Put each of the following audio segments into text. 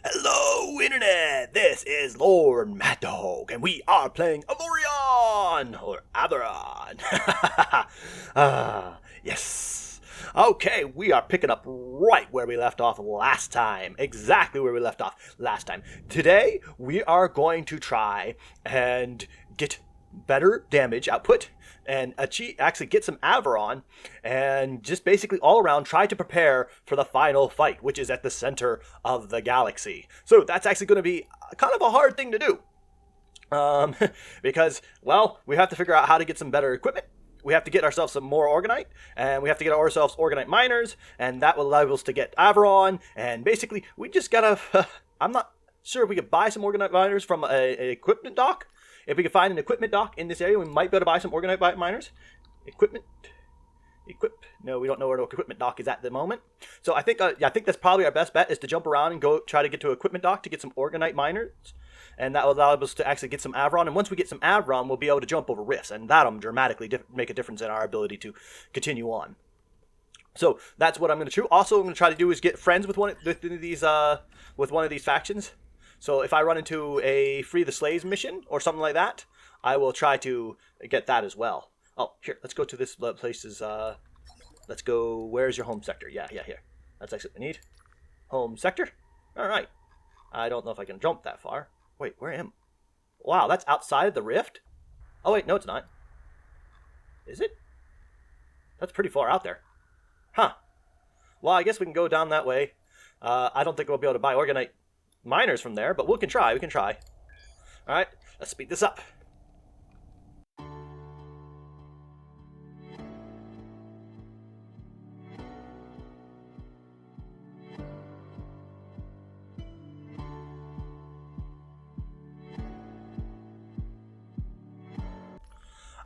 Hello, Internet! This is LordMaddog, and we are playing Avorion! Or Avorion! Yes! Okay, we are picking up right where we left off last time. Exactly where we left off last time. Today, we are going to try and get better damage output and actually get some Avorion and just basically all around try to prepare for the final fight, which is at the center of the galaxy. So that's actually going to be kind of a hard thing to do. Because, well, we have to figure out how to get some better equipment. We have to get ourselves some more Orgonite, and we have to get ourselves Orgonite miners, and that will allow us to get Avorion, and basically, we just gotta, I'm not sure if we could buy some Orgonite miners from an equipment dock. If we can find an equipment dock in this area, we might be able to buy some Orgonite miners. No, we don't know where the equipment dock is at the moment. So I think that's probably our best bet is to jump around and go try to get to an equipment dock to get some Orgonite miners. And that will allow us to actually get some Avorion. And once we get some Avorion, we'll be able to jump over rifts. And that'll dramatically make a difference in our ability to continue on. So that's what I'm going to do. Also, I'm going to try to do is get friends with one of these factions. So if I run into a Free the Slaves mission or something like that, I will try to get that as well. Oh, here, let's go to this place's, let's go, where's your home sector? Yeah, here. That's actually what we need. Home sector? All right. I don't know if I can jump that far. Wait, where am I? Wow, that's outside of the rift? Oh, wait, no, it's not. Is it? That's pretty far out there. Huh. Well, I guess we can go down that way. I don't think we'll be able to buy Orgonite miners from there, but we can try. All right, let's speed this up.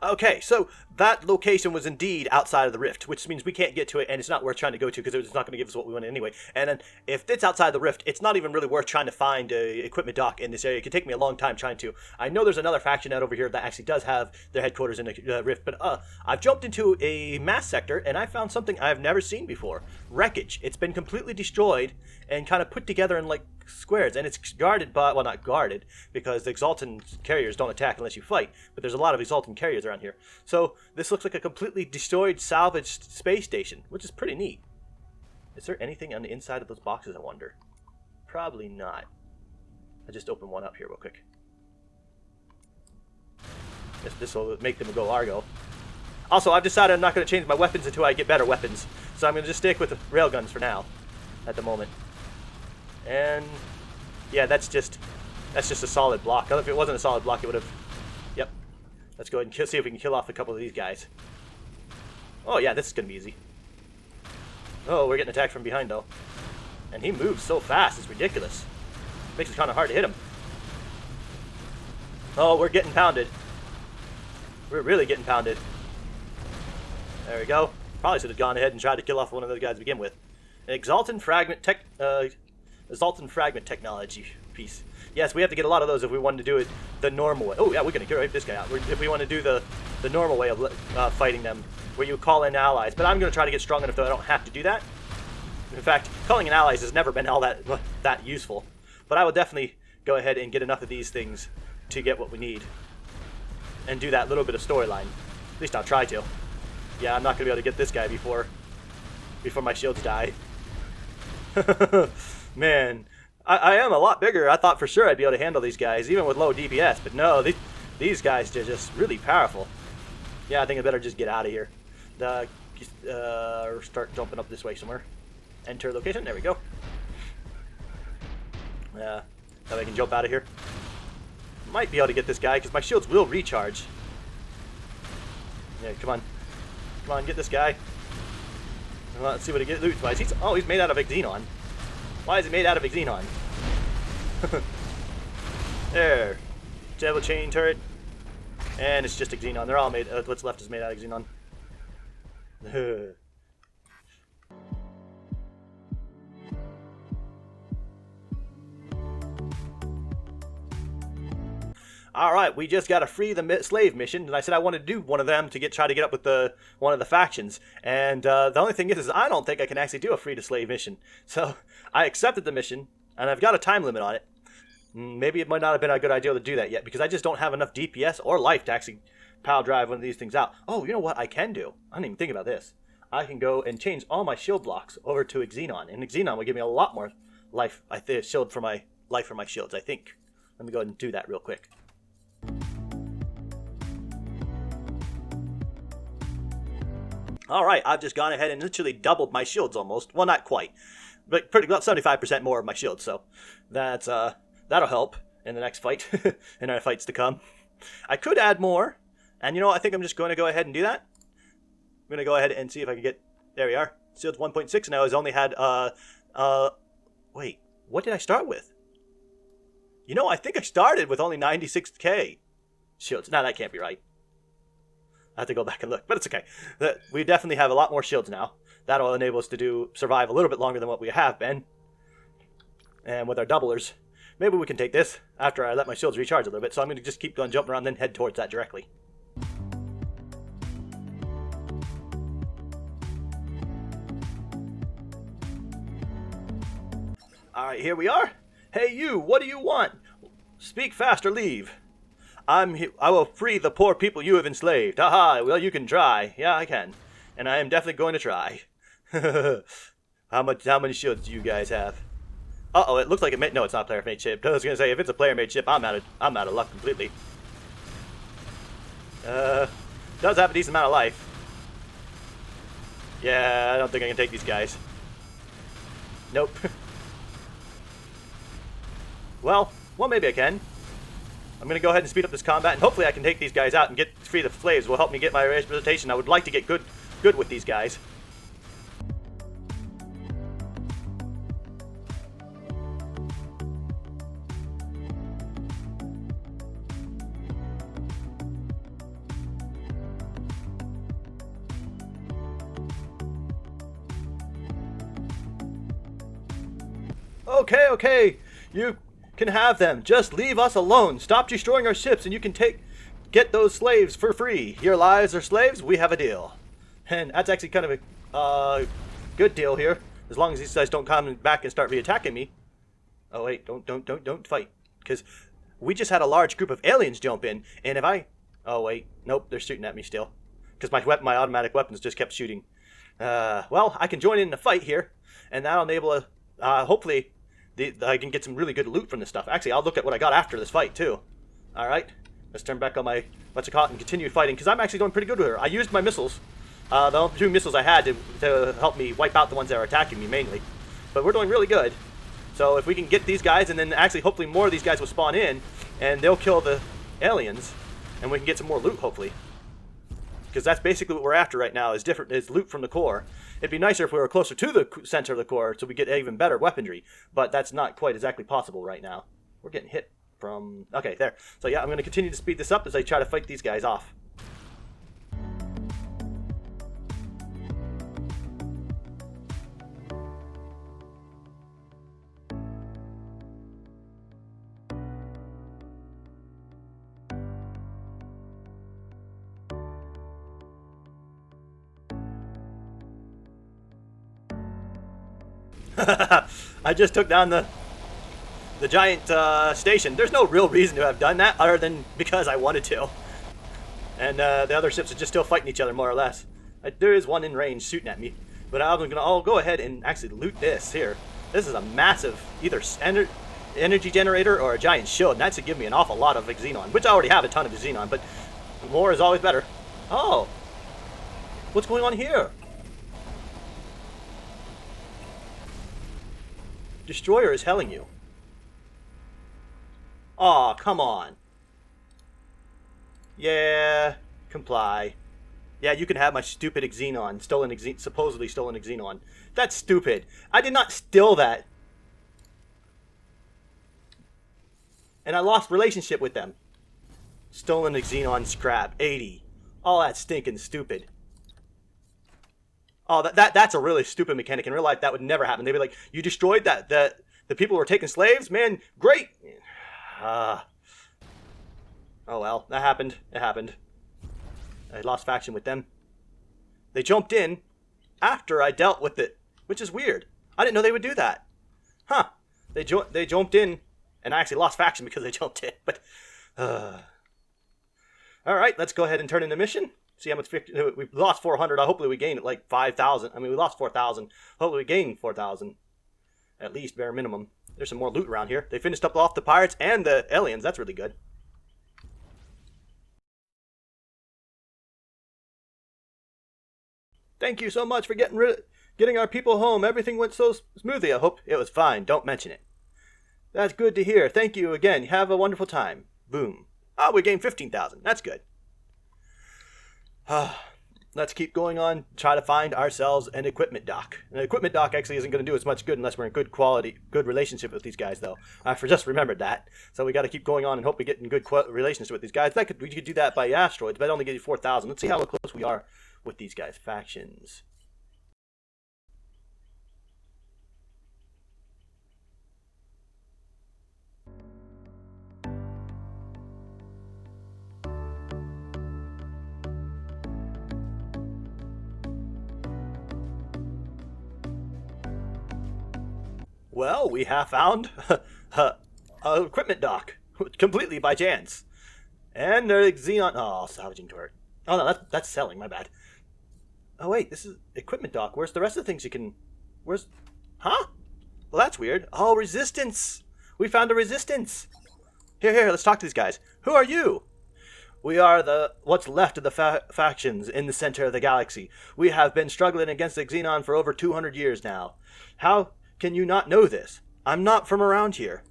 Okay, so that location was indeed outside of the rift, which means we can't get to it, and it's not worth trying to go to because it's not going to give us what we want anyway. And then if it's outside the rift, it's not even really worth trying to find a equipment dock in this area. It could take me a long time trying to. I know there's another faction out over here that actually does have their headquarters in the rift, but I've jumped into a mass sector, and I found something I've never seen before. Wreckage. It's been completely destroyed and kind of put together in like squares, and it's guarded by, well, not guarded because the Exalted carriers don't attack unless you fight, but there's a lot of Exalted carriers around here. So this looks like a completely destroyed, salvaged space station, which is pretty neat. Is there anything on the inside of those boxes, I wonder? Probably not. I just opened one up here real quick. This will make them go Largo. Also, I've decided I'm not going to change my weapons until I get better weapons, so I'm going to just stick with the railguns for now, at the moment. And yeah, that's just a solid block. If it wasn't a solid block, it would have. Yep. Let's go ahead and see if we can kill off a couple of these guys. Oh yeah, this is gonna be easy. Oh, we're getting attacked from behind though, and he moves so fast, it's ridiculous. Makes it kind of hard to hit him. Oh, we're getting pounded. We're really getting pounded. There we go. Probably should have gone ahead and tried to kill off one of those guys to begin with. An Exalted Fragment technology piece. Yes, we have to get a lot of those if we want to do it the normal way. Oh yeah, we're gonna get this guy out. If we want to do the normal way of fighting them, where you call in allies. But I'm gonna try to get strong enough that I don't have to do that. In fact, calling in allies has never been all that useful. But I will definitely go ahead and get enough of these things to get what we need, and do that little bit of storyline. At least I'll try to. Yeah, I'm not gonna be able to get this guy before my shields die. Man, I am a lot bigger. I thought for sure I'd be able to handle these guys, even with low DPS, but no, these guys are just really powerful. Yeah, I think I better just get out of here. Start jumping up this way somewhere. Enter location, there we go. Yeah, now I can jump out of here. Might be able to get this guy, because my shields will recharge. Yeah, come on. Come on, get this guy. Let's see what he gets loot-wise. He's made out of Xenon. Why is it made out of Xenon? There. Devil chain turret. And it's just a Xenon. They're all made, what's left is made out of Xenon. Alright, we just got to free the slave mission, and I said I wanted to do one of them to try to get up with one of the factions. And the only thing is I don't think I can actually do a free to slave mission. So I accepted the mission. And I've got a time limit on it. Maybe it might not have been a good idea to do that yet, because I just don't have enough DPS or life to actually pile drive one of these things out. Oh, you know what I can do? I didn't even think about this. I can go and change all my shield blocks over to Xenon, and Xenon will give me a lot more life. Shield for my life for my shields, I think. Let me go ahead and do that real quick. Alright, I've just gone ahead and literally doubled my shields almost. Well, not quite, but pretty about 75% more of my shields, so that's that'll help in the next fight, in our fights to come. I could add more, and you know, I think I'm just going to go ahead and do that. I'm going to go ahead and see if I can get, there we are, shields 1.6, and I only had, wait, what did I start with? You know, I think I started with only 96k shields. No, that can't be right. I have to go back and look, but it's okay. We definitely have a lot more shields now. That'll enable us to survive a little bit longer than what we have been. And with our doublers, maybe we can take this after I let my shields recharge a little bit. So I'm going to just keep going, jumping around, then head towards that directly. Alright, here we are. Hey you, what do you want? Speak fast or leave. I will free the poor people you have enslaved. Aha, well, you can try. Yeah, I can. And I am definitely going to try. How many shields do you guys have? Uh-oh, it looks like it may... No, it's not a player-made ship. I was going to say, if it's a player-made ship, I'm out of luck completely. Does have a decent amount of life. Yeah, I don't think I can take these guys. Nope. Well, maybe I can. I'm going to go ahead and speed up this combat, and hopefully I can take these guys out and get free the slaves. Will help me get my reputation. I would like to get good with these guys. Okay. You can have them. Just leave us alone. Stop destroying our ships, and you can get those slaves for free. Your lives are slaves. We have a deal. And that's actually kind of a good deal here, as long as these guys don't come back and start re-attacking me. Oh wait, don't fight, because we just had a large group of aliens jump in, and if I... Oh wait, nope, they're shooting at me still, because my automatic weapons just kept shooting. Well, I can join in the fight here, and that'll enable hopefully I can get some really good loot from this stuff. Actually, I'll look at what I got after this fight, too. Alright, let's turn back on my and continue fighting, because I'm actually doing pretty good with her. I used my missiles, the 2 missiles I had to help me wipe out the ones that are attacking me, mainly. But we're doing really good. So if we can get these guys, and then actually hopefully more of these guys will spawn in, and they'll kill the aliens, and we can get some more loot, hopefully. Because that's basically what we're after right now, is loot from the core. It'd be nicer if we were closer to the center of the core so we get even better weaponry, but that's not quite exactly possible right now. We're getting hit from... Okay, there. So yeah, I'm going to continue to speed this up as I try to fight these guys off. I just took down the giant station. There's no real reason to have done that other than because I wanted to. And the other ships are just still fighting each other more or less. There is one in range shooting at me. But I'll go ahead and actually loot this here. This is a massive either energy generator or a giant shield. And that's to give me an awful lot of xenon, which I already have a ton of xenon, but more is always better. Oh, what's going on here? Destroyer is helling you. Aw, come on. Yeah, comply. Yeah, you can have my stupid xenon, supposedly stolen xenon. That's stupid. I did not steal that. And I lost relationship with them. Stolen xenon scrap, 80. All that stinking stupid. Oh, that's a really stupid mechanic. In real life, that would never happen. They'd be like, you destroyed the people who were taking slaves? Man, great! Oh well, that happened. It happened. I lost faction with them. They jumped in after I dealt with it, which is weird. I didn't know they would do that. Huh. They jumped in, and I actually lost faction because they jumped in. But all right, let's go ahead and turn in the mission. See how much we lost 400. Hopefully we gained like 5,000. I mean, we lost 4,000. Hopefully we gained 4,000, at least bare minimum. There's some more loot around here. They finished up off the pirates and the aliens. That's really good. Thank you so much for getting our people home. Everything went so smoothly. I hope it was fine. Don't mention it. That's good to hear. Thank you again. Have a wonderful time. Boom. Oh, we gained 15,000. That's good. Let's keep going on. Try to find ourselves an equipment dock. An equipment dock actually isn't going to do as much good unless we're in good relationship with these guys, though. I just remembered that. So we got to keep going on and hope we get in good relationship with these guys. We could do that by asteroids, but it only gives you 4,000. Let's see how close we are with these guys' factions. Well, we have found an equipment dock completely by chance. And the Xenon... Oh, salvaging turret. Oh, no, that's selling. My bad. Oh, wait. This is equipment dock. Where's the rest of the things you can... Where's... Huh? Well, that's weird. Oh, resistance. We found a resistance. Here. Let's talk to these guys. Who are you? We are what's left of the factions in the center of the galaxy. We have been struggling against the Xenon for over 200 years now. How can you not know this? I'm not from around here.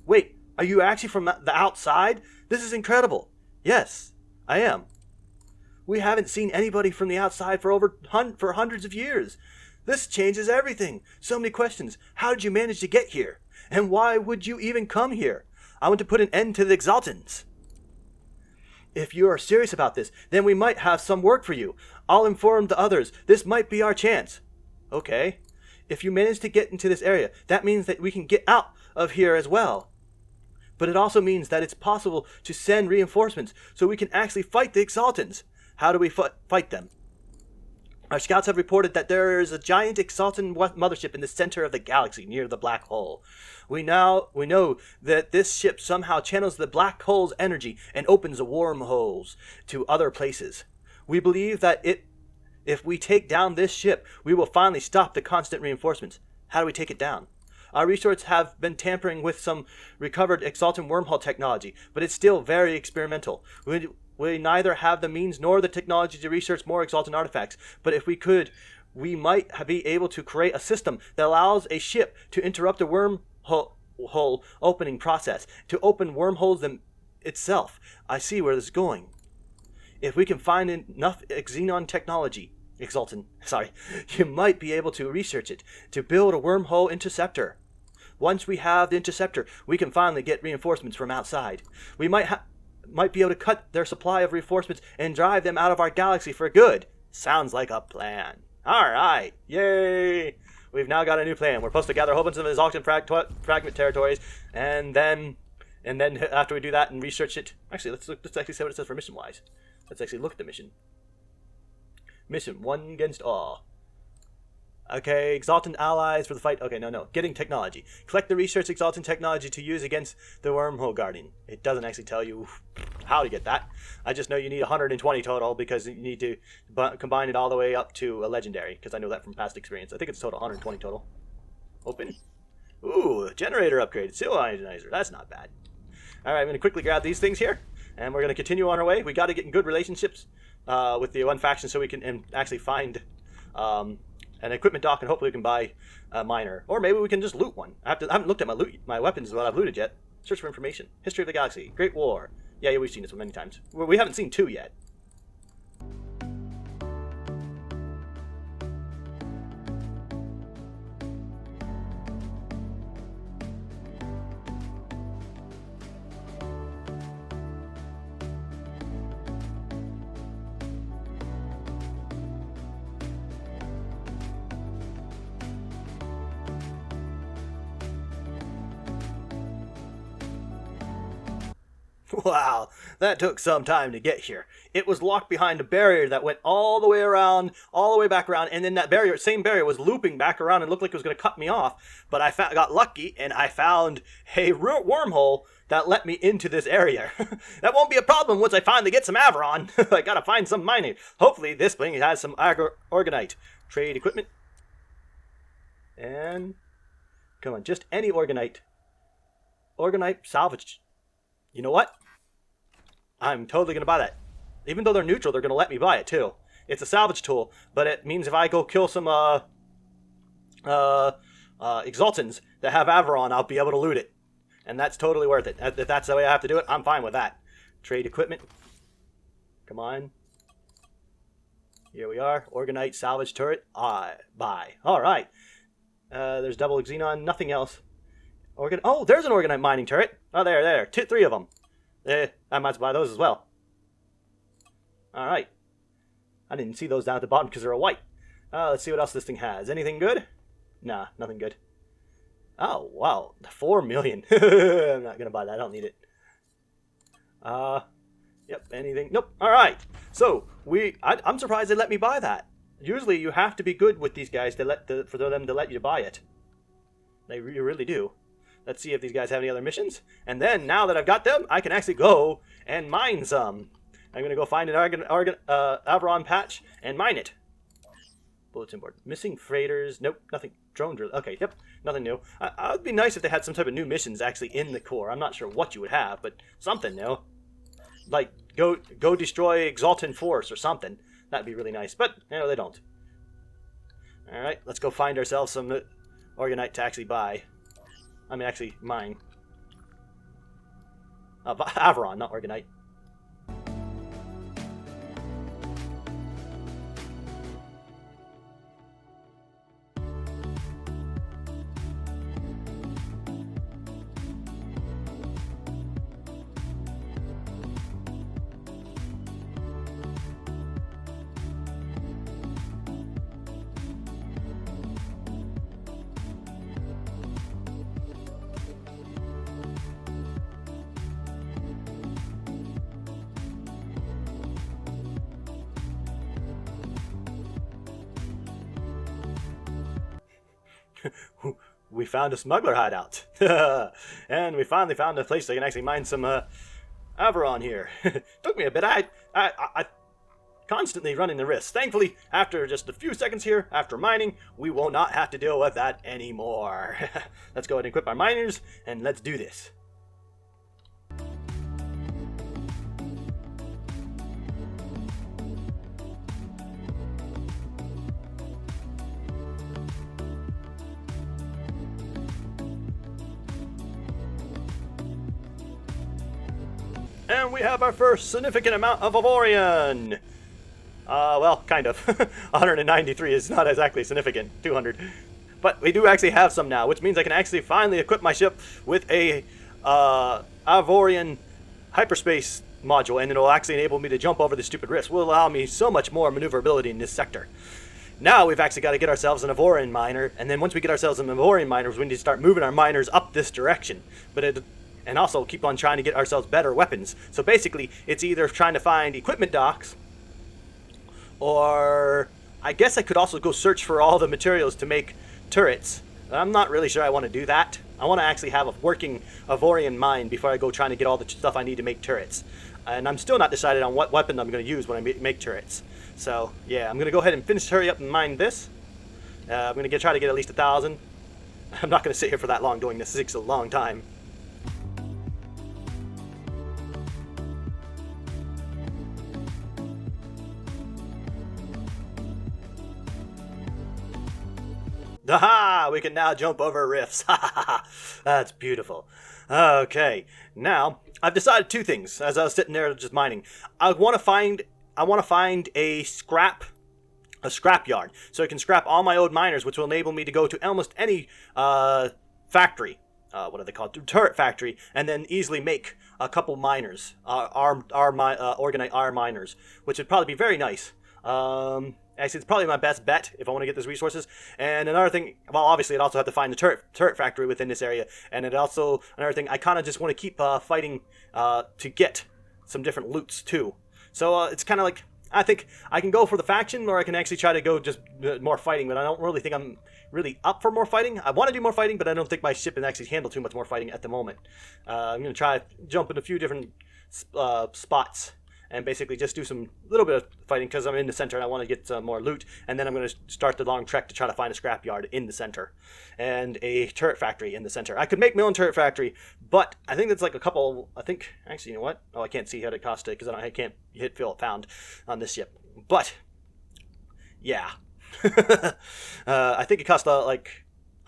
Wait, are you actually from the outside? This is incredible. Yes, I am. We haven't seen anybody from the outside for hundreds of years. This changes everything. So many questions. How did you manage to get here? And why would you even come here? I want to put an end to the Exaltans. If you are serious about this, then we might have some work for you. I'll inform the others. This might be our chance. Okay. If you manage to get into this area, that means that we can get out of here as well. But it also means that it's possible to send reinforcements so we can actually fight the Exaltans. How do we fight them? Our scouts have reported that there is a giant Exaltan mothership in the center of the galaxy near the black hole. We know that this ship somehow channels the black hole's energy and opens wormholes to other places. We believe that if we take down this ship, we will finally stop the constant reinforcements. How do we take it down? Our researchers have been tampering with some recovered Exaltan wormhole technology, but it's still very experimental. We neither have the means nor the technology to research more Exaltan artifacts, but if we could, we might be able to create a system that allows a ship to interrupt the wormhole opening process, to open wormholes itself. I see where this is going. If we can find enough Xenon technology, you might be able to research it, to build a wormhole interceptor. Once we have the interceptor, we can finally get reinforcements from outside. We might be able to cut their supply of reinforcements and drive them out of our galaxy for good. Sounds like a plan. All right. Yay. We've now got a new plan. We're supposed to gather a whole bunch of Exaltan fragment territories, and then after we do that and research it... Actually, let's actually see what it says for mission-wise. Let's actually look at the mission. Mission 1 against all. Okay, Exaltan allies for the fight. Okay, no. Getting technology. Collect the research Exaltan technology to use against the wormhole guardian. It doesn't actually tell you how to get that. I just know you need 120 total because you need to combine it all the way up to a legendary, because I know that from past experience. I think it's total 120 total. Open. Ooh, generator upgrade. Seal ionizer. That's not bad. All right, I'm going to quickly grab these things here, and we're going to continue on our way. We got to get in good relationships with the one faction so we can actually find an equipment dock, and hopefully we can buy a miner. Or maybe we can just loot one. I haven't looked at my weapons, what I've looted yet. Search for information. History of the galaxy. Great War. Yeah, we've seen this one many times. We haven't seen 2 yet. Wow, that took some time to get here. It was locked behind a barrier that went all the way around, all the way back around, and then that same barrier was looping back around and looked like it was going to cut me off. But I got lucky and I found a wormhole that let me into this area. That won't be a problem once I finally get some Avorion. I gotta find some mining. Hopefully this thing has some Organite. Trade equipment. And come on, just any Organite. Organite salvage. You know what? I'm totally going to buy that. Even though they're neutral, they're going to let me buy it too. It's a salvage tool, but it means if I go kill some Exaltans that have Avorion, I'll be able to loot it. And that's totally worth it. If that's the way I have to do it, I'm fine with that. Trade equipment. Come on. Here we are. Organite salvage turret. Buy. All right. There's double xenon. Nothing else. Oh, there's an Organite mining turret. Oh, there. Three of them. I might buy those as well. All right. I didn't see those down at the bottom because they're white. Let's see what else this thing has. Anything good? Nah, nothing good. Oh, wow. 4 million. I'm not going to buy that. I don't need it. Yep, anything? Nope. All right. So, I'm surprised they let me buy that. Usually you have to be good with these guys for them to let you buy it. You really do. Let's see if these guys have any other missions. And then, now that I've got them, I can actually go and mine some. I'm going to go find an Avorion patch and mine it. Bulletin board. Missing freighters. Nope, nothing. Drone drill. Okay, yep, nothing new. It would be nice if they had some type of new missions actually in the core. I'm not sure what you would have, but something new. Like, go destroy Exalted Force or something. That'd be really nice, but, they don't. Alright, let's go find ourselves some Organite to actually buy. I mean, actually, mine. Avorion, not Organite. We found a smuggler hideout. And we finally found a place that can actually mine some Avorion here. Took me a bit. I constantly running the risk. Thankfully, after just a few seconds here, after mining, we will not have to deal with that anymore. Let's go ahead and equip our miners, and let's do this. And we have our first significant amount of Avorion. Well, kind of. 193 is not exactly significant. 200. But we do actually have some now, which means I can actually finally equip my ship with a Avorion hyperspace module, and it'll actually enable me to jump over the stupid rifts. Will allow me so much more maneuverability in this sector. Now we've actually got to get ourselves an Avorion miner, and then once we get ourselves an Avorion miner, we need to start moving our miners up this direction. And also keep on trying to get ourselves better weapons. So basically, it's either trying to find equipment docks, or I guess I could also go search for all the materials to make turrets. I'm not really sure I want to do that. I want to actually have a working Avorion mine before I go trying to get all the stuff I need to make turrets. And I'm still not decided on what weapon I'm going to use when I make turrets. So, yeah, I'm going to go ahead and hurry up and mine this. I'm going to try to get at least 1,000. I'm not going to sit here for that long doing this. It takes a long time. Aha! We can now jump over rifts. That's beautiful. Okay, now I've decided two things as I was sitting there just mining. I want to find a scrap yard, so I can scrap all my old miners, which will enable me to go to almost any factory. What are they called? Turret factory, and then easily make a couple miners, Organite R miners, which would probably be very nice. Actually, it's probably my best bet if I want to get these resources. And another thing, well, obviously, I'd also have to find the turret factory within this area. And it also, another thing, I kind of just want to keep fighting to get some different loots, too. So it's kind of like, I think I can go for the faction, or I can actually try to go just more fighting, but I don't really think I'm really up for more fighting. I want to do more fighting, but I don't think my ship can actually handle too much more fighting at the moment. I'm going to try jump in a few different spots and basically just do some little bit of fighting because I'm in the center and I want to get some more loot. And then I'm going to start the long trek to try to find a scrapyard in the center and a turret factory in the center. I could make my own turret factory, but I think that's like a couple. I think actually, you know what? Oh, I can't see how it cost it because I can't hit fill found on this ship. But yeah, I think it cost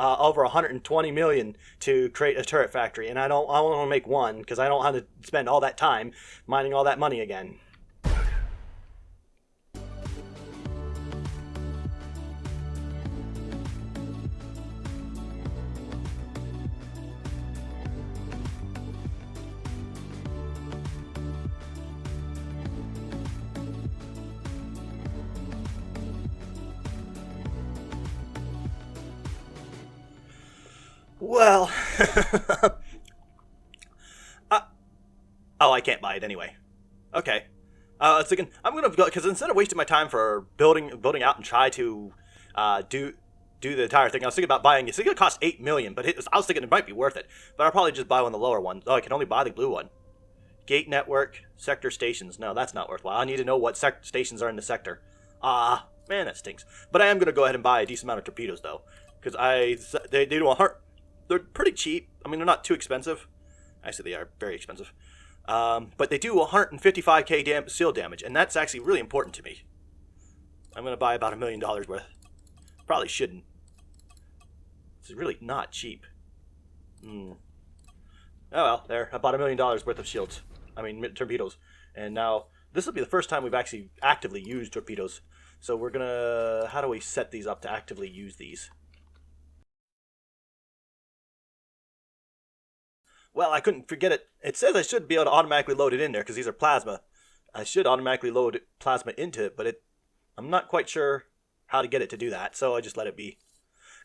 over 120 million to create a turret factory, and I want to make one because I don't want to spend all that time mining all that money again. Well, oh, I can't buy it anyway. Okay. I was thinking I'm gonna go because instead of wasting my time for building out and try to do the entire thing, I was thinking about buying it. It's gonna cost 8 million, but I was thinking it might be worth it. But I'll probably just buy one of the lower ones. Oh, I can only buy the blue one. Gate network, sector stations. No, that's not worthwhile. I need to know what stations are in the sector. Man, that stinks. But I am gonna go ahead and buy a decent amount of torpedoes though, because they do a heart. They're pretty cheap. I mean, they're not too expensive. Actually, they are very expensive. But they do 155k seal damage, and that's actually really important to me. I'm going to buy about $1 million worth. Probably shouldn't. It's really not cheap. Oh well, there. I bought $1 million worth of shields. I mean, torpedoes. And now, this will be the first time we've actually actively used torpedoes. So we're going to... How do we set these up to actively use these? Well, I couldn't forget it. It says I should be able to automatically load it in there because these are plasma. I should automatically load plasma into it, but I'm not quite sure how to get it to do that, so I just let it be.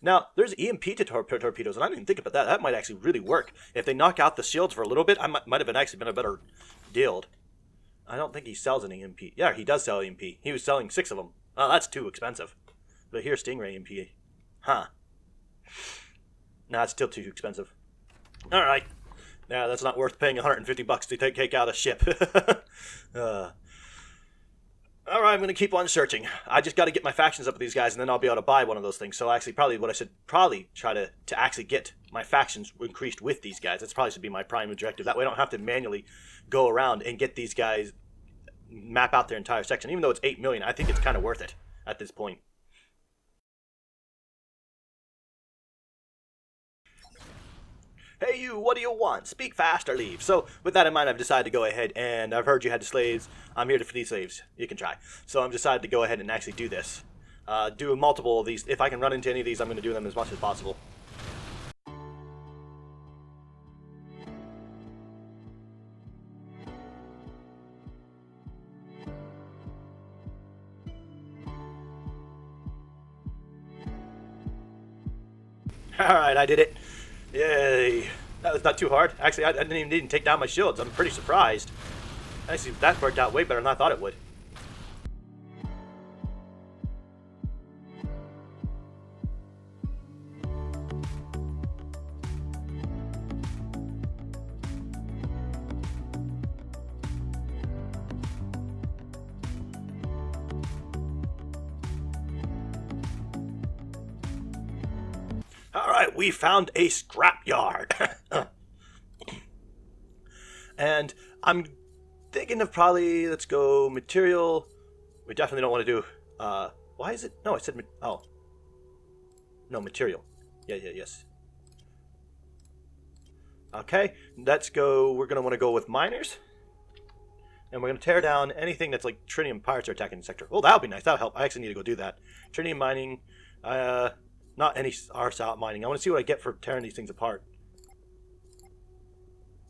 Now, there's EMP to torpedoes, and I didn't even think about that. That might actually really work. If they knock out the shields for a little bit, I might have actually been a better deal. I don't think he sells an EMP. Yeah, he does sell EMP. He was selling 6 of them. Oh, that's too expensive. But here's Stingray EMP. Huh. Nah, it's still too expensive. All right. Yeah, that's not worth paying $150 to take out a ship. Alright, I'm going to keep on searching. I just got to get my factions up with these guys, and then I'll be able to buy one of those things. So actually, probably what I should probably try to actually get my factions increased with these guys. That's probably should be my prime objective. That way I don't have to manually go around and get these guys, map out their entire section. Even though it's 8 million, I think it's kind of worth it at this point. Hey you, what do you want? Speak fast or leave. So with that in mind, I've decided to go ahead, and I've heard you had the slaves. I'm here for these slaves. You can try. So I've decided to go ahead and actually do this. Do multiple of these. If I can run into any of these, I'm going to do them as much as possible. Alright, I did it. Yay. That was not too hard. Actually, I didn't even need to take down my shields. I'm pretty surprised. Actually, that worked out way better than I thought it would. Alright, we found a scrapyard. And I'm thinking of probably, let's go material. We definitely don't want to do, why is it? No, I said, oh. No, material. Yes. Okay, let's go, we're going to want to go with miners. And we're going to tear down anything that's like tritium pirates are attacking the sector. Oh, that'll be nice. That'll help. I actually need to go do that. Tritium mining, not any RSAT mining. I want to see what I get for tearing these things apart.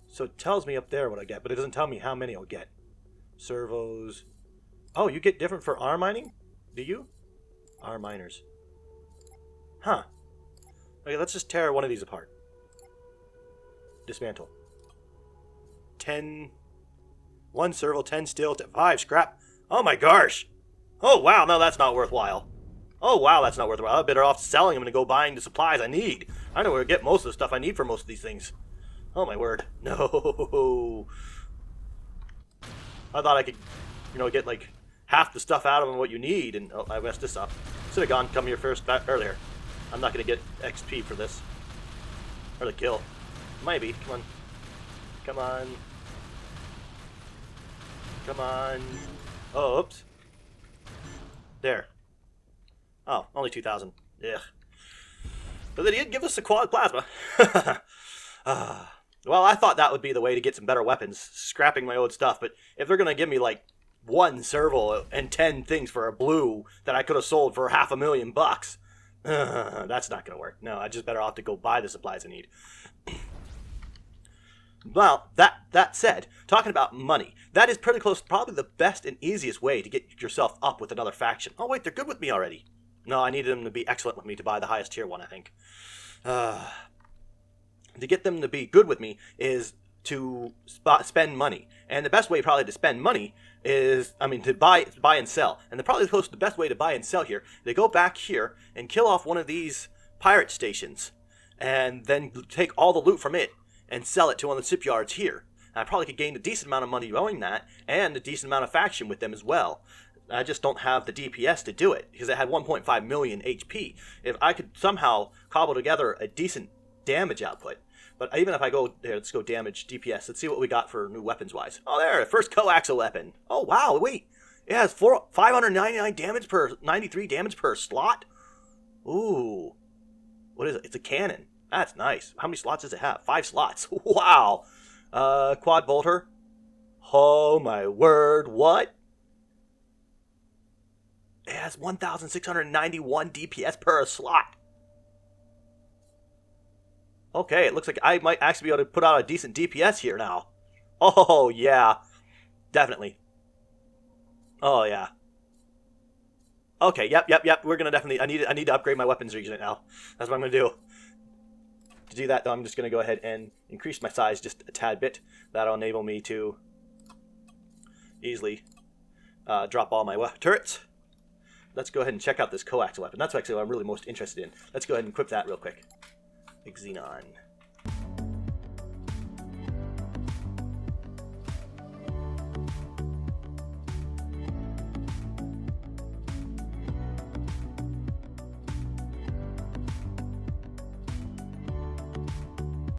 So it tells me up there what I get, but it doesn't tell me how many I'll get. Servos. Oh, you get different for R mining? Do you? Our miners. Huh. Okay, let's just tear one of these apart. Dismantle. 10... 1 serval, 10 steel, 5 scrap. Oh my gosh! Oh wow, no, that's not worthwhile. Oh wow, that's not worthwhile. I'm better off selling them and go buying the supplies I need. I know where to get most of the stuff I need for most of these things. Oh my word. No. I thought I could, get like half the stuff out of them what you need, and oh, I messed this up. Should have come here first earlier. I'm not gonna get XP for this. Or the kill. Maybe. Come on. Come on. Come on. Oh, oops. There. Oh, only 2,000. Ugh. But they did give us a quad plasma. Well, I thought that would be the way to get some better weapons, scrapping my old stuff. But if they're going to give me, like, 1 serval and 10 things for a blue that I could have sold for $500,000, that's not going to work. No, I just better off to go buy the supplies I need. Well, that said, talking about money, that is pretty close, probably the best and easiest way to get yourself up with another faction. Oh, wait, they're good with me already. No, I needed them to be excellent with me to buy the highest tier one, I think. To get them to be good with me is to spend money. And the best way probably to spend money is, to buy and sell. And the best way to buy and sell here, they go back here and kill off one of these pirate stations. And then take all the loot from it and sell it to one of the shipyards here. And I probably could gain a decent amount of money doing that, and a decent amount of faction with them as well. I just don't have the DPS to do it, because it had 1.5 million HP. If I could somehow cobble together a decent damage output, but even if I go, here, let's go damage, DPS, let's see what we got for new weapons-wise. Oh, there, first coaxial weapon. Oh, wow, wait. It has 599 damage per, 93 damage per slot? Ooh. What is it? It's a cannon. That's nice. How many slots does it have? 5 slots. Wow. Quad bolter. Oh, my word. What? It has 1,691 DPS per slot. Okay, it looks like I might actually be able to put out a decent DPS here now. Oh, yeah. Definitely. Oh, yeah. Okay, yep. We're going to definitely... I need to upgrade my weapons region now. That's what I'm going to do. To do that, though, I'm just going to go ahead and increase my size just a tad bit. That'll enable me to easily drop all my turrets. Let's go ahead and check out this coaxial weapon. That's actually what I'm really most interested in. Let's go ahead and equip that real quick. Big Xenon.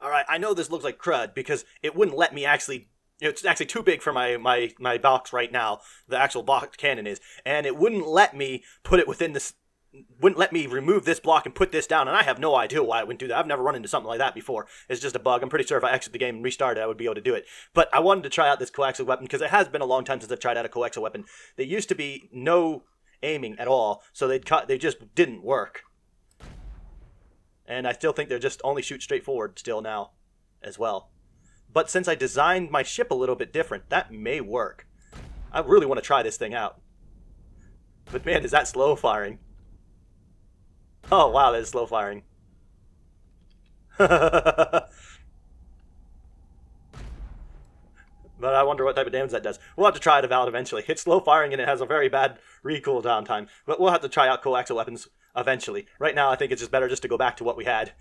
Alright, I know this looks like crud because it wouldn't let me actually... It's actually too big for my box right now, the actual box cannon is, and it wouldn't let me put it within this... Wouldn't let me remove this block and put this down, and I have no idea why it wouldn't do that. I've never run into something like that before. It's just a bug. I'm pretty sure if I exit the game and restart it, I would be able to do it. But I wanted to try out this coaxial weapon because it has been a long time since I've tried out a coaxial weapon. There used to be no aiming at all, so they just didn't work. And I still think they're just only shoot straight forward still now as well. But since I designed my ship a little bit different, that may work. I really want to try this thing out. But man, is that slow firing. Oh, wow, that is slow firing. But I wonder what type of damage that does. We'll have to try it out eventually. It's slow firing and it has a very bad recoil down time. But we'll have to try out coaxial weapons eventually. Right now, I think it's just better just to go back to what we had.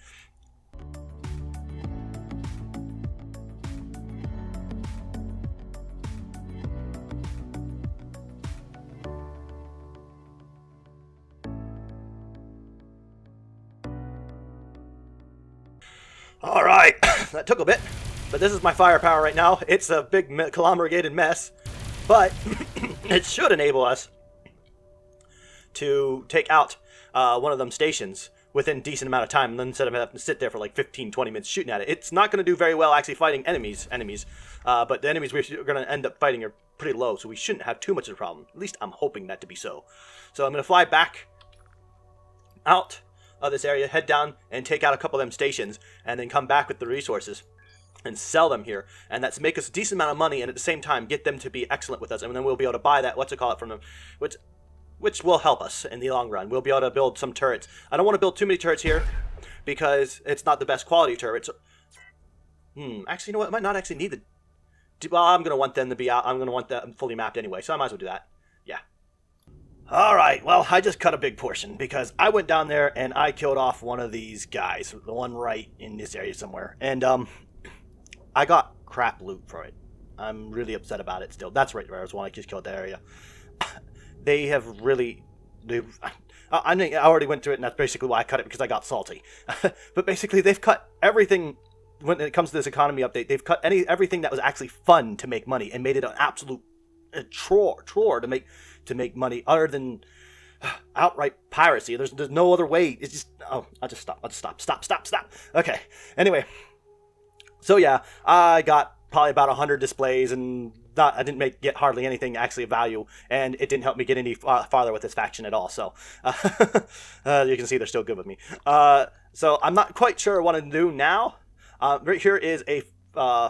Alright, that took a bit, but this is my firepower right now. It's a big conglomerated mess, but it should enable us to take out one of them stations within a decent amount of time, and then instead of having to sit there for like 15-20 minutes shooting at it. It's not going to do very well actually fighting enemies, but the enemies we're going to end up fighting are pretty low, so we shouldn't have too much of a problem. At least I'm hoping that to be so. So I'm going to fly back out of this area, head down and take out a couple of them stations, and then come back with the resources and sell them here, and that's make us a decent amount of money, and at the same time get them to be excellent with us, and then we'll be able to buy that from them, which will help us in the long run. We'll be able to build some turrets. I don't want to build too many turrets here because it's not the best quality turrets. Actually, you know what? I might not actually need the... Well, I'm going to want them to be out. I'm going to want them fully mapped anyway, so I might as well do that. Yeah. All right, well, I just cut a big portion because I went down there and I killed off one of these guys, the one right in this area somewhere. And I got crap loot for it. I'm really upset about it still. That's right, where I was one I just killed that area. They have really... I mean, I already went through it, and that's basically why I cut it, because I got salty. But basically, they've cut everything... When it comes to this economy update, they've cut everything that was actually fun to make money and made it an absolute chore to make money other than outright piracy. There's no other way. It's just I'll just stop. Okay. Anyway, so yeah, I got probably about 100 displays, and I didn't get hardly anything actually of value, and it didn't help me get any farther with this faction at all. So you can see they're still good with me. So I'm not quite sure what to do now. Right here is a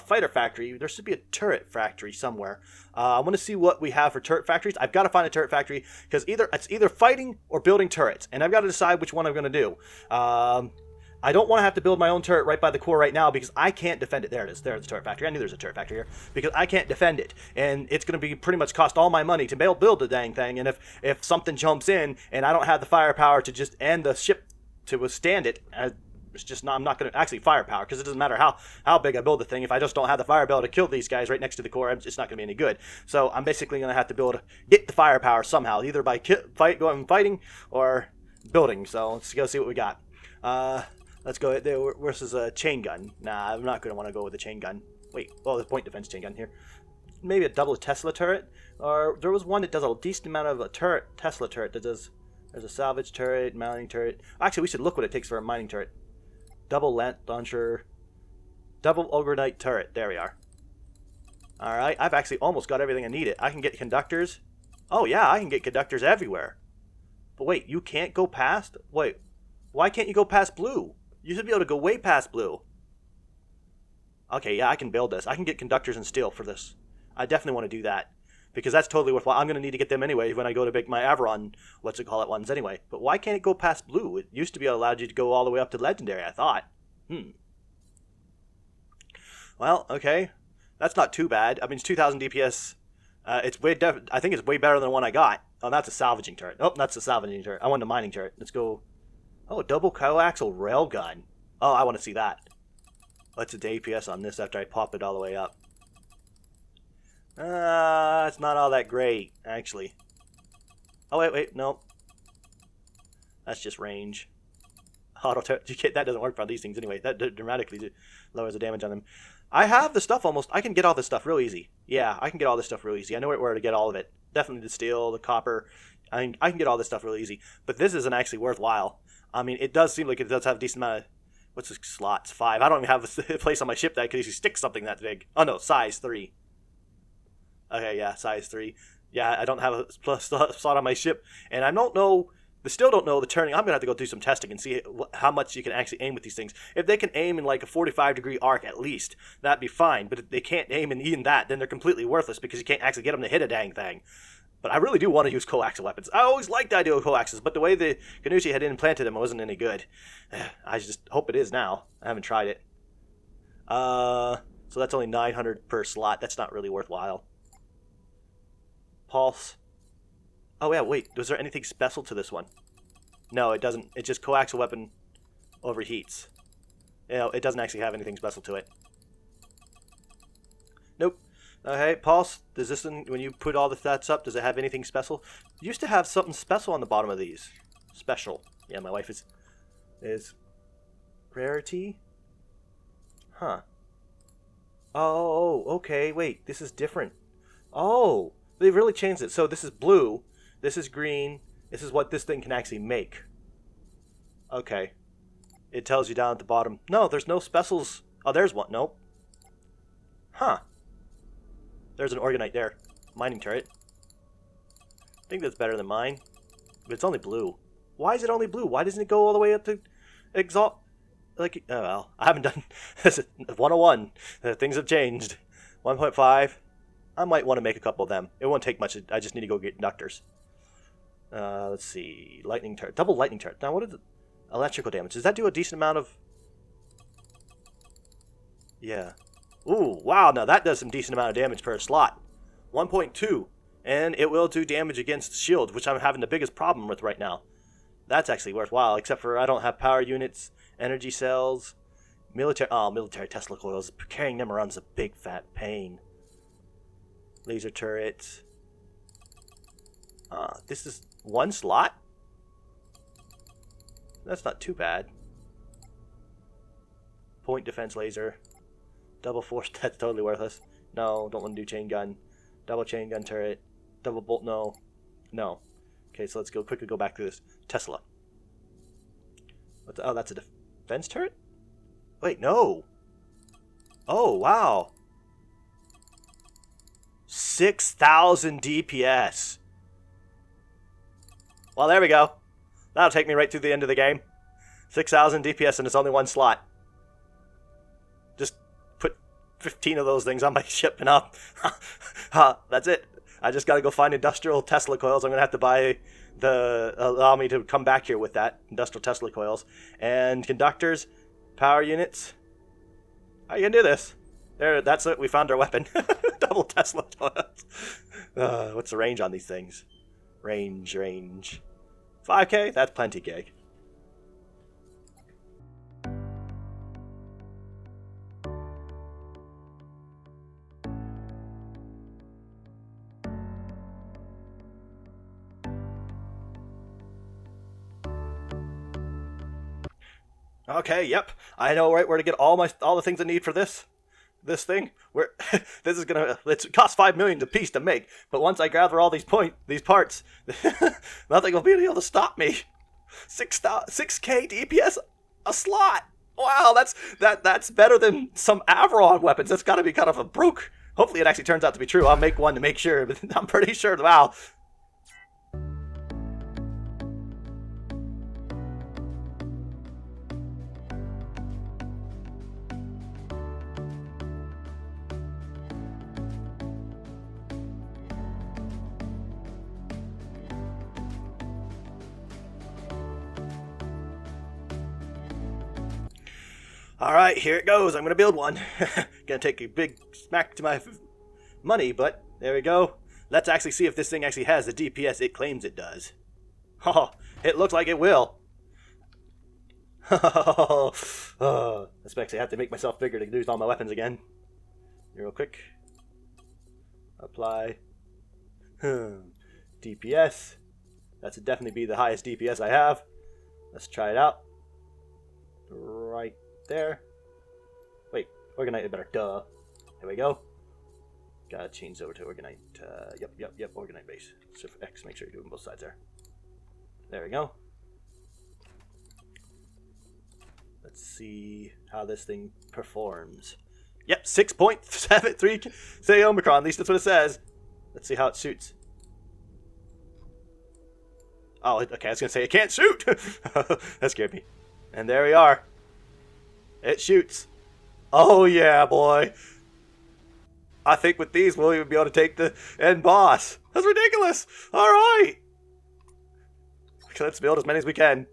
fighter factory. There should be a turret factory somewhere. I want to see what we have for turret factories. I've got to find a turret factory because it's either fighting or building turrets, and I've got to decide which one I'm going to do. I don't want to have to build my own turret right by the core right now because I can't defend it. There it is. There's the turret factory. I knew there's a turret factory here because I can't defend it, and it's going to be pretty much cost all my money to build the dang thing. And if something jumps in and I don't have the firepower to just end the ship to withstand it, it's just not, I'm not going to actually firepower, because it doesn't matter how big I build the thing. If I just don't have the firepower to kill these guys right next to the core, it's not going to be any good. So I'm basically going to have to get the firepower somehow, either by going fighting or building. So let's go see what we got. Let's go there versus a chain gun. Nah, I'm not going to want to go with a chain gun. Wait, oh, the point defense chain gun here. Maybe a double Tesla turret, or there was one that does a decent amount of a Tesla turret that does. There's a salvage turret, mining turret. Actually, we should look what it takes for a mining turret. Double launcher, double overnight turret. There we are. All right, I've actually almost got everything I needed. I can get conductors. Oh yeah, I can get conductors everywhere. But wait, you can't go past? Wait, why can't you go past blue? You should be able to go way past blue. Okay, yeah, I can build this. I can get conductors and steel for this. I definitely want to do that, because that's totally worthwhile. I'm going to need to get them anyway when I go to make my Avorion, ones anyway. But why can't it go past blue? It used to be allowed you to go all the way up to legendary, I thought. Well, okay. That's not too bad. I mean, it's 2,000 DPS. It's I think it's way better than the one I got. Oh, that's a salvaging turret. Oh, that's a salvaging turret. I want a mining turret. Let's go. Oh, double coaxial railgun. Oh, I want to see that. What's the DPS on this after I pop it all the way up? It's not all that great, actually. Oh, wait, no. That's just range. That doesn't work for these things anyway. That dramatically lowers the damage on them. I have the stuff almost. I can get all this stuff real easy. Yeah, I can get all this stuff real easy. I know where to get all of it. Definitely the steel, the copper. I can get all this stuff real easy. But this isn't actually worthwhile. I mean, it does seem like it does have a decent amount of... What's the slots? 5. I don't even have a place on my ship that could easily stick something that big. Oh, no, size 3. Okay, yeah, size 3. Yeah, I don't have a slot on my ship. And I still don't know the turning. I'm going to have to go do some testing and see how much you can actually aim with these things. If they can aim in like a 45-degree arc at least, that'd be fine. But if they can't aim in even that, then they're completely worthless because you can't actually get them to hit a dang thing. But I really do want to use coaxial weapons. I always liked the idea of coaxes, but the way the Ganushi had implanted them wasn't any good. I just hope it is now. I haven't tried it. So that's only 900 per slot. That's not really worthwhile. Pulse. Oh yeah, wait. Was there anything special to this one? No, it doesn't. It's just coaxial weapon overheats. It doesn't actually have anything special to it. Nope. Okay, Pulse, does this one, when you put all the stats up, does it have anything special? It used to have something special on the bottom of these. Special. Yeah, my wife is rarity. Huh. Oh, okay, wait, this is different. Oh, they've really changed it. So this is blue, this is green, this is what this thing can actually make. Okay. It tells you down at the bottom. No, there's no specials. Oh, there's one. Nope. Huh. There's an Orgonite there. Mining turret. I think that's better than mine. But it's only blue. Why is it only blue? Why doesn't it go all the way up to exalt? Like, oh well. I haven't done... This is 101. Things have changed. 1.5. I might want to make a couple of them. It won't take much. I just need to go get conductors. Let's see. Lightning turret. Double lightning turret. Now, what is the electrical damage? Does that do a decent amount of... Yeah. Ooh, wow. Now, that does some decent amount of damage per slot. 1.2. And it will do damage against shield, which I'm having the biggest problem with right now. That's actually worthwhile, except for I don't have power units, energy cells, military Tesla coils. Carrying them around is a big fat pain. Laser turrets. This is one slot? That's not too bad. Point defense laser. Double force, that's totally worthless. No, don't want to do chain gun. Double chain gun turret. Double bolt, no. No. Okay, so let's quickly go back to this. Tesla. Oh, that's a defense turret? Wait, no. Oh, wow. 6,000 DPS. Well, there we go. That'll take me right to the end of the game. 6,000 DPS and it's only one slot. Just put 15 of those things on my ship and up. That's it. I just gotta go find industrial Tesla coils. I'm gonna have to buy allow me to come back here with that. Industrial Tesla coils. And conductors, power units. How are you gonna do this? There, that's it. We found our weapon. Double Tesla coils. What's the range on these things? Range. 5K? That's plenty gig. Okay, yep. I know right where to get all the things I need for this thing. It costs 5 million a piece to make, but once I gather all these parts, nothing will be able to stop me. 6K DPS a slot. Wow, that's better than some Avorion weapons. That's got to be kind of a broke. Hopefully, it actually turns out to be true. I'll make one to make sure, but I'm pretty sure. Wow. Alright, here it goes. I'm going to build one. Gonna take a big smack to my money, but there we go. Let's actually see if this thing actually has the DPS it claims it does. Oh, it looks like it will. I actually have to make myself bigger to use all my weapons again. Real quick. Apply. DPS. That should definitely be the highest DPS I have. Let's try it out. Right there. Wait, Organite better. Duh. Here we go. Gotta change over to Organite. Yep, Organite base. Shift X, make sure you're doing both sides there. There we go. Let's see how this thing performs. Yep, 6.73 say Omicron, at least that's what it says. Let's see how it shoots. Oh, okay, I was gonna say it can't shoot! That scared me. And there we are. It shoots. Oh yeah, boy. I think with these we'll even be able to take the end boss. That's ridiculous. Alright. Let's build as many as we can.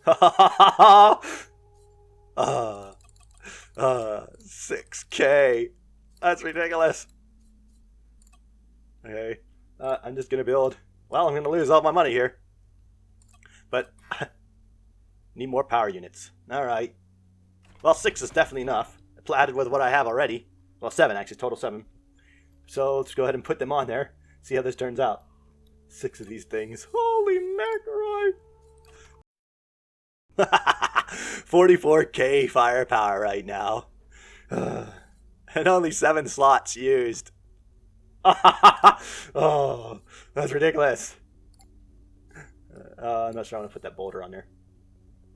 6K. That's ridiculous. Okay. I'm just gonna build. Well, I'm gonna lose all my money here. But need more power units. Alright. Well, 6 is definitely enough. Added with what I have already. Well, 7 actually, total 7. So let's go ahead and put them on there. See how this turns out. 6 of these things. Holy macaroni! 44K firepower right now. And only 7 slots used. Oh, that's ridiculous. I'm not sure I want to put that boulder on there.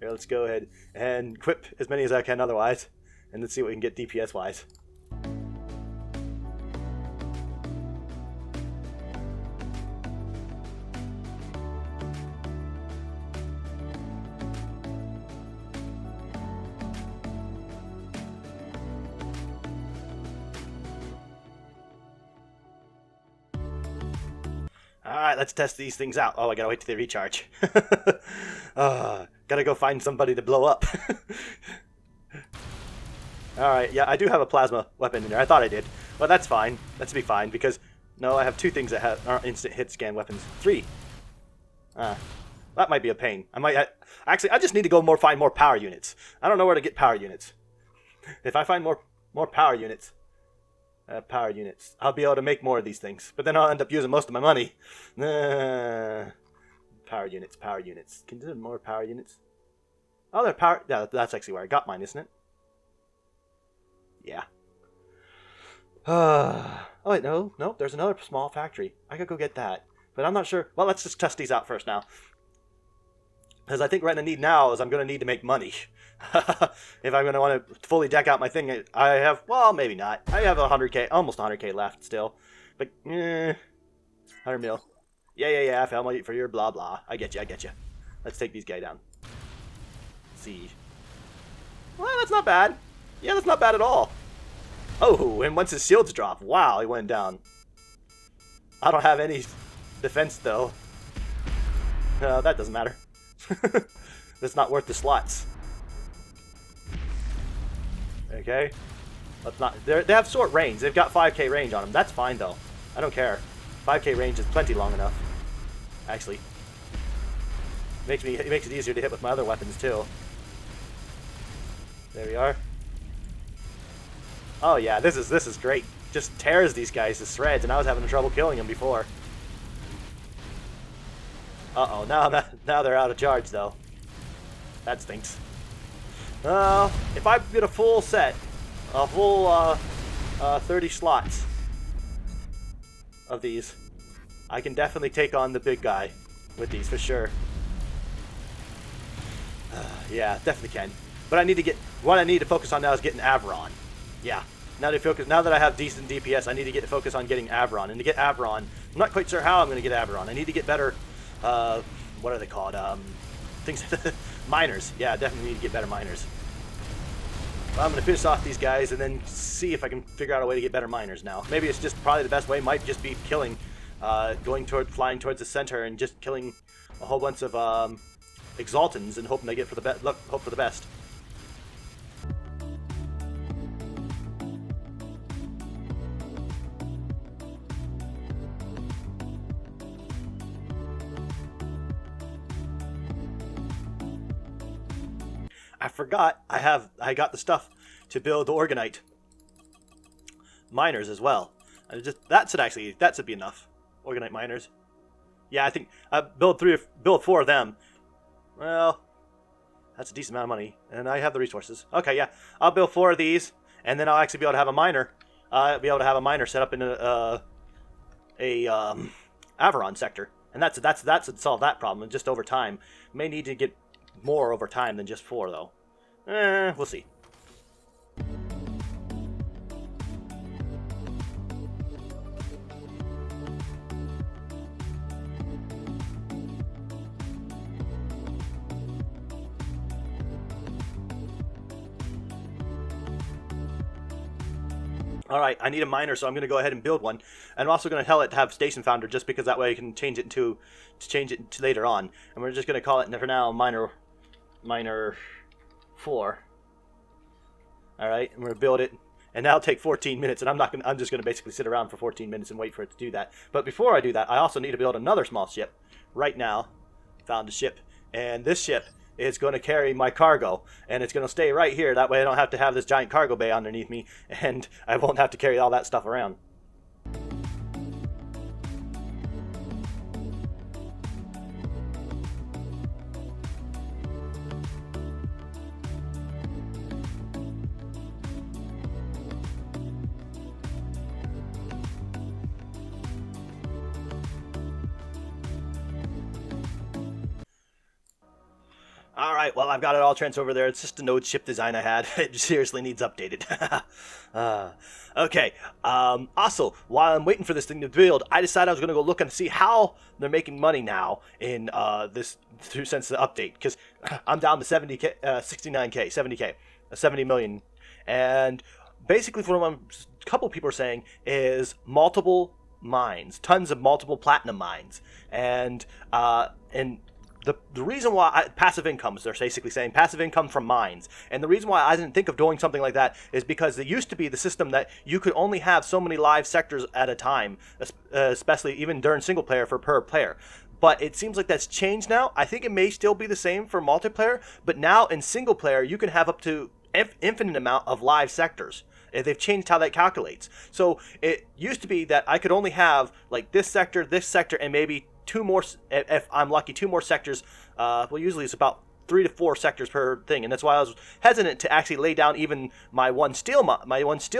Here, let's go ahead and equip as many as I can otherwise. And let's see what we can get DPS-wise. Alright, let's test these things out. Oh, I gotta wait till they recharge. Gotta go find somebody to blow up. Alright, yeah, I do have a plasma weapon in there. I thought I did. But that's fine. That's be fine, because... No, I have 2 things that aren't instant hit scan weapons. 3. That might be a pain. Actually, I just need to go find more power units. I don't know where to get power units. If I find more power units... I'll be able to make more of these things. But then I'll end up using most of my money. Power units. Can you do more power units? Oh, they're power... Yeah, that's actually where I got mine, isn't it? Yeah. Oh, wait, no, there's another small factory. I could go get that. But I'm not sure. Well, let's just test these out first now. Because I think what I need now is I'm going to need to make money. If I'm going to want to fully deck out my thing, I have... Well, maybe not. I have 100k, almost 100k left still. But, 100 mil. Yeah, family for your blah blah. I get you. Let's take these guys down. See. Well, that's not bad. Yeah, that's not bad at all. Oh, and once his shields drop, wow, he went down. I don't have any defense, though. That doesn't matter. That's not worth the slots. Okay. Let's not... They have short range. They've got 5k range on them. That's fine, though. I don't care. 5k range is plenty long enough. Actually. It makes it easier to hit with my other weapons, too. There we are. Oh yeah, this is great. Just tears these guys to shreds, and I was having trouble killing them before. Uh-oh, now they're out of charge, though. That stinks. If I get a full set, a full 30 slots of these, I can definitely take on the big guy with these for sure. Yeah, definitely can. But what I need to focus on now is getting Avorion. Yeah. Now that I have decent DPS, I need to focus on getting Avorion. And to get Avorion, I'm not quite sure how I'm going to get Avorion. I need to get better, what are they called? Things, miners. Yeah, definitely need to get better miners. Well, I'm going to finish off these guys and then see if I can figure out a way to get better miners now. Maybe it's just probably the best way might just be killing, flying towards the center and just killing a whole bunch of Exaltans and hoping they get hope for the best. I forgot I got the stuff to build the Organite miners as well. That should be enough. Organite miners. Yeah, I think build 4 of them. Well, that's a decent amount of money, and I have the resources. Okay, yeah, I'll build 4 of these, and then I'll actually be able to have a miner. Be able to have a miner set up in a Avorion sector, and that's to solve that problem. And just over time, may need to get more over time than just 4, though. We'll see. Alright, I need a miner, so I'm going to go ahead and build one. And I'm also going to tell it to have Station Founder, just because that way I can change it to later on. And we're just going to call it, for now, Miner 4. Alright, and we're going to build it. And that'll take 14 minutes, and I'm just going to basically sit around for 14 minutes and wait for it to do that. But before I do that, I also need to build another small ship. Right now, found a ship. And this ship is going to carry my cargo, and it's going to stay right here. That way I don't have to have this giant cargo bay underneath me, and I won't have to carry all that stuff around. Alright, well, I've got it all transferred over there. It's just a node ship design I had. It seriously needs updated. Okay. Also, while I'm waiting for this thing to build, I decided I was going to go look and see how they're making money now in this since the update. Because I'm down to 70k, 69k, 70k, 70 million. And basically, from what a couple people are saying, is multiple mines, tons of multiple platinum mines, and the reason why passive incomes, they're basically saying passive income from mines, and the reason why I didn't think of doing something like that is because there used to be the system that you could only have so many live sectors at a time, especially even during single player for per player. But it seems like that's changed now. I think it may still be the same for multiplayer, but now in single player you can have up to infinite amount of live sectors. They've changed how that calculates. So it used to be that I could only have like this sector, and maybe two more, if I'm lucky, two more sectors. Well, usually it's about 3 to 4 sectors per thing, and that's why I was hesitant to actually lay down even my one steel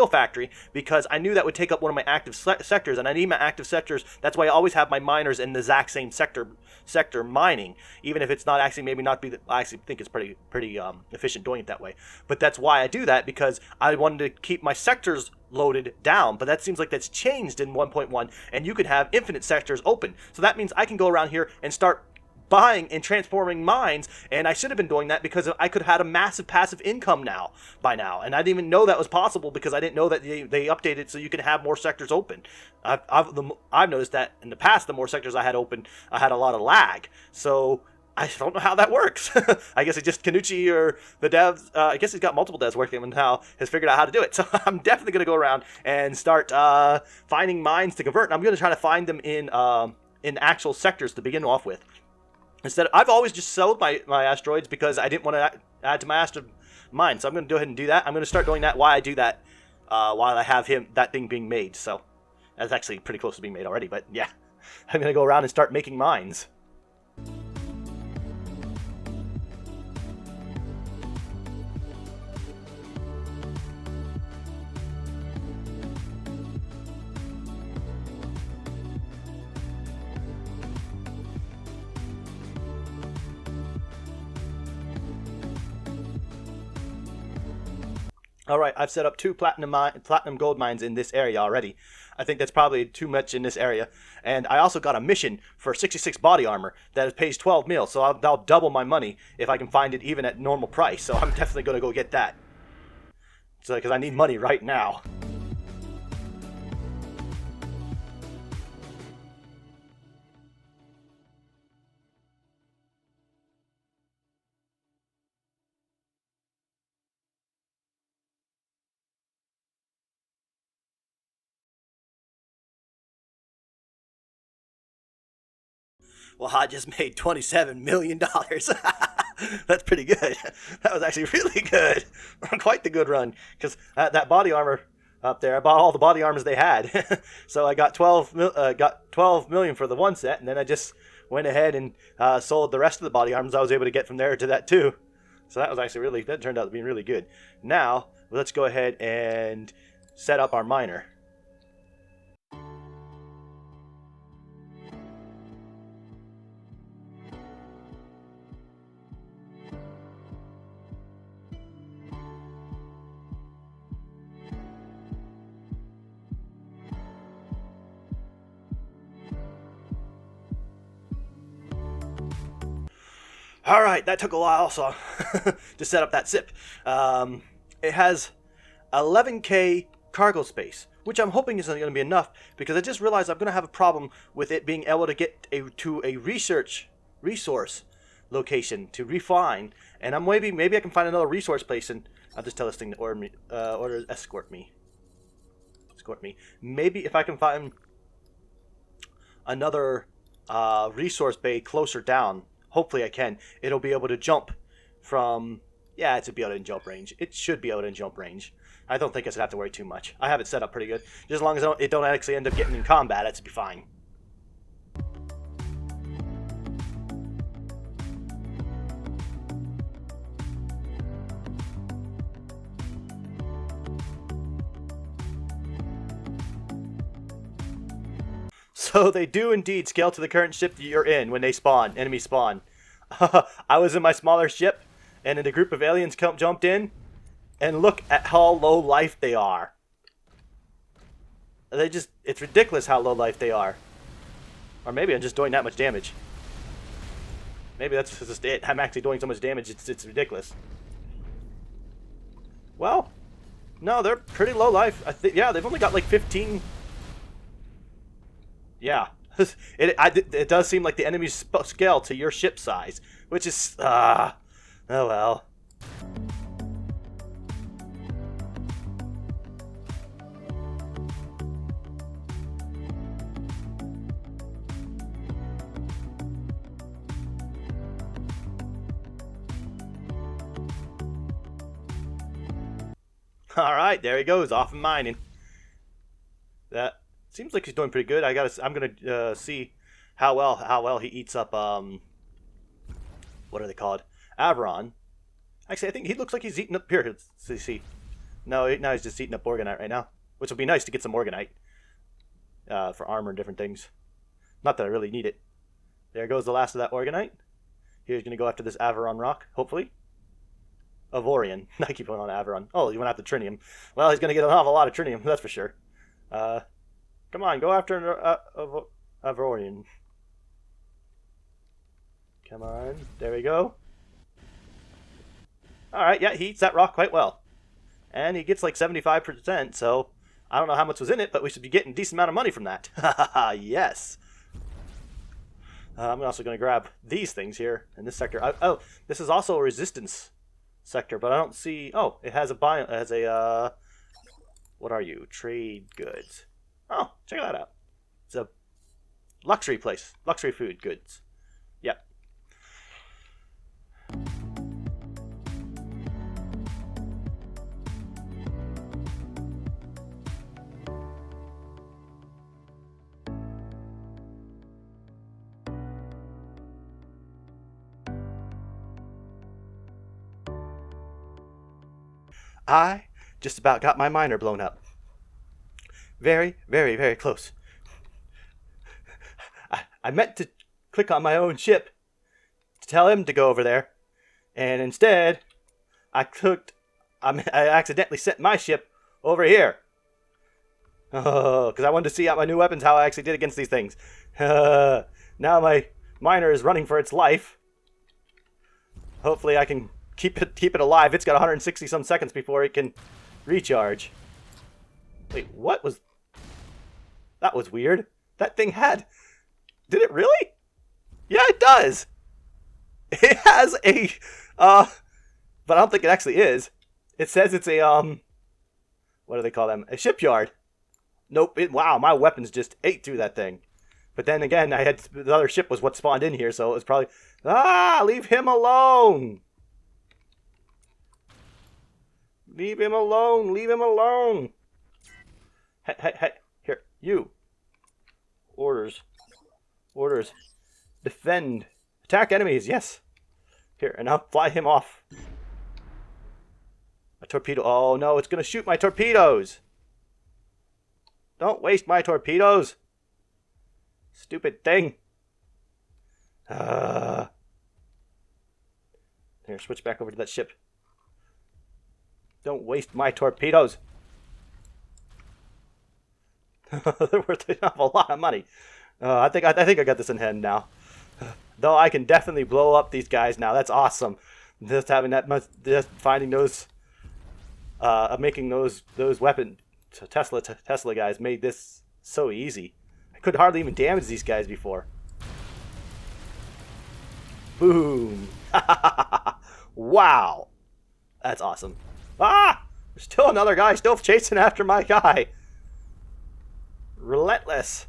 factory, because I knew that would take up one of my active sectors, and I need my active sectors. That's why I always have my miners in the exact same sector mining, even if it's not actually maybe not be. I actually think it's pretty efficient doing it that way. But that's why I do that, because I wanted to keep my sectors loaded down. But that seems like that's changed in 1.1, and you can have infinite sectors open. So that means I can go around here and start buying and transforming mines, and I should have been doing that because I could have had a massive passive income by now, and I didn't even know that was possible because I didn't know that they updated so you can have more sectors open. I've noticed that in the past, the more sectors I had open, I had a lot of lag. So I don't know how that works. I guess it just Kanuchi or the devs. I guess he's got multiple devs working and now has figured out how to do it. So I'm definitely going to go around and start finding mines to convert. And I'm going to try to find them in actual sectors to begin off with. Instead, I've always just sold my asteroids because I didn't want to add to my asteroid mine. So I'm going to go ahead and do that. I'm going to start doing that while I do that, while I have that thing being made. So that's actually pretty close to being made already. But yeah, I'm going to go around and start making mines. All right, I've set up 2 platinum gold mines in this area already. I think that's probably too much in this area. And I also got a mission for 66 body armor that pays 12 mil, so I'll double my money if I can find it even at normal price. So I'm definitely going to go get that. So because I need money right now. Well, I just made $27 million. That's pretty good. That was actually really good. Quite the good run. Because that body armor up there, I bought all the body armors they had. So I got 12 million for the one set, and then I just went ahead and sold the rest of the body armors I was able to get from there to that too. So that was actually that turned out to be really good. Now, let's go ahead and set up our miner. All right, that took a while, so to set up that SIP. It has 11k cargo space, which I'm hoping isn't going to be enough, because I just realized I'm going to have a problem with it being able to get to a resource location to refine, and maybe I can find another resource place, and I'll just tell this thing to escort me. Maybe if I can find another resource bay closer down. Hopefully I can. It'll be able to jump from... Yeah, it should be able to jump range. It should be able to jump range. I don't think I should have to worry too much. I have it set up pretty good. Just as long as it don't actually end up getting in combat, it should be fine. So they do indeed scale to the current ship that you're in when they spawn, enemies spawn. I was in my smaller ship, and then a group of aliens jumped in, and look at how low life they are. It's ridiculous how low life they are. Or maybe I'm just doing that much damage. Maybe that's just it. I'm actually doing so much damage, it's ridiculous. Well, no, they're pretty low life. Yeah, they've only got like 15... Yeah. It does seem like the enemies scale to your ship size, which is oh well. All right, there he goes, off and mining. That seems like he's doing pretty good. I'm gonna see how well he eats up what are they called? Avorion. Actually, I think he looks like he's eating up here. Let's see. No, now he's just eating up Organite right now, which would be nice to get some Organite for armor and different things. Not that I really need it. There goes the last of that Organite. He's gonna go after this Avorion rock, hopefully. Avorion. I keep going on Avorion. Oh, he went after Trinium. Well, he's gonna get an awful lot of Trinium, that's for sure. Come on, go after Avorion. Come on, there we go. Alright, yeah, he eats that rock quite well. And he gets like 75%, so I don't know how much was in it, but we should be getting a decent amount of money from that. Yes. I'm also going to grab these things here in this sector. Oh, this is also a resistance sector, but I don't see... Oh, it has a what are you? Trade goods. Oh, check that out. It's a luxury place. Luxury food goods. Yep. I just about got my miner blown up. Very, very, very close. I meant to click on my own ship to tell him to go over there, and instead, I accidentally sent my ship over here. Oh, because I wanted to see out my new weapons, how I actually did against these things. Now my miner is running for its life. Hopefully I can keep it alive. It's got 160 some seconds before it can recharge. Wait, what was... That was weird. That thing had... Did it really? Yeah, it does. It has a... But I don't think it actually is. It says it's a, what do they call them? A shipyard. Nope. Wow, my weapons just ate through that thing. But then again, the other ship was what spawned in here, so it was probably... Ah, leave him alone! Leave him alone! Leave him alone! Hey, here, you. Orders. Defend. Attack enemies, yes. Here, and I'll fly him off. A torpedo. Oh no, it's gonna shoot my torpedoes! Don't waste my torpedoes! Stupid thing. Here, switch back over to that ship. Don't waste my torpedoes. They're worth an awful lot of money. I think I got this in hand now. Though I can definitely blow up these guys now. That's awesome. Just having that much, just finding those, making those weapon Tesla guys made this so easy. I could hardly even damage these guys before. Boom! Wow, that's awesome. Ah! There's still another guy still chasing after my guy. Relentless.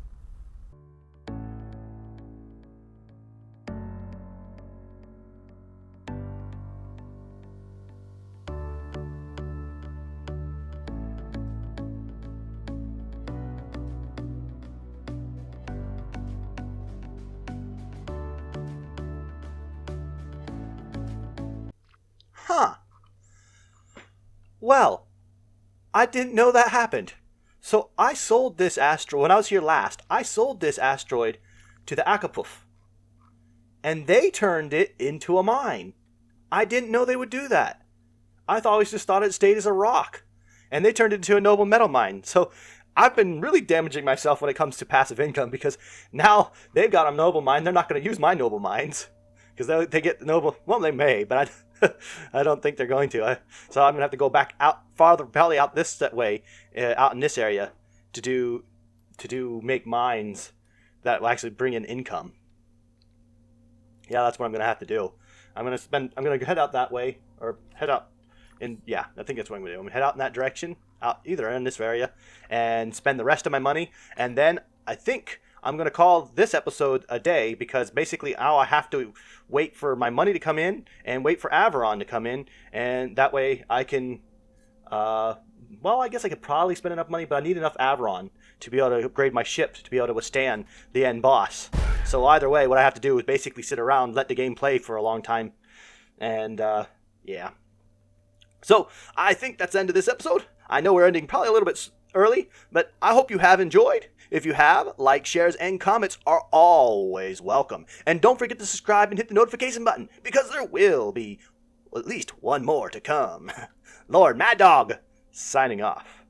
Huh. Well, I didn't know that happened. So I sold this asteroid, when I was here last, I sold this asteroid to the Akapuf. And they turned it into a mine. I didn't know they would do that. I always just thought it stayed as a rock. And they turned it into a noble metal mine. So I've been really damaging myself when it comes to passive income because now they've got a noble mine. They're not going to use my noble mines. Because they get the noble... Well, they may, but I don't think they're going to. So I'm going to have to go back out farther, probably out this way, out in this area, to make mines that will actually bring in income. Yeah, that's what I'm gonna have to do. I'm gonna head out that way, or head out yeah, I think that's what I'm gonna do. I'm gonna head out in that direction, out either in this area, and spend the rest of my money, and then I think I'm gonna call this episode a day, because basically now I have to wait for my money to come in and wait for Avorion to come in, and that way I can, well, I guess I could probably spend enough money, but I need enough Avorion to be able to upgrade my ship to be able to withstand the end boss. So either way, what I have to do is basically sit around, let the game play for a long time, and yeah. So I think that's the end of this episode. I know we're ending probably a little bit early, but I hope you have enjoyed. If you have, likes, shares, and comments are always welcome. And don't forget to subscribe and hit the notification button, because there will be at least one more to come. LordMaddog, signing off.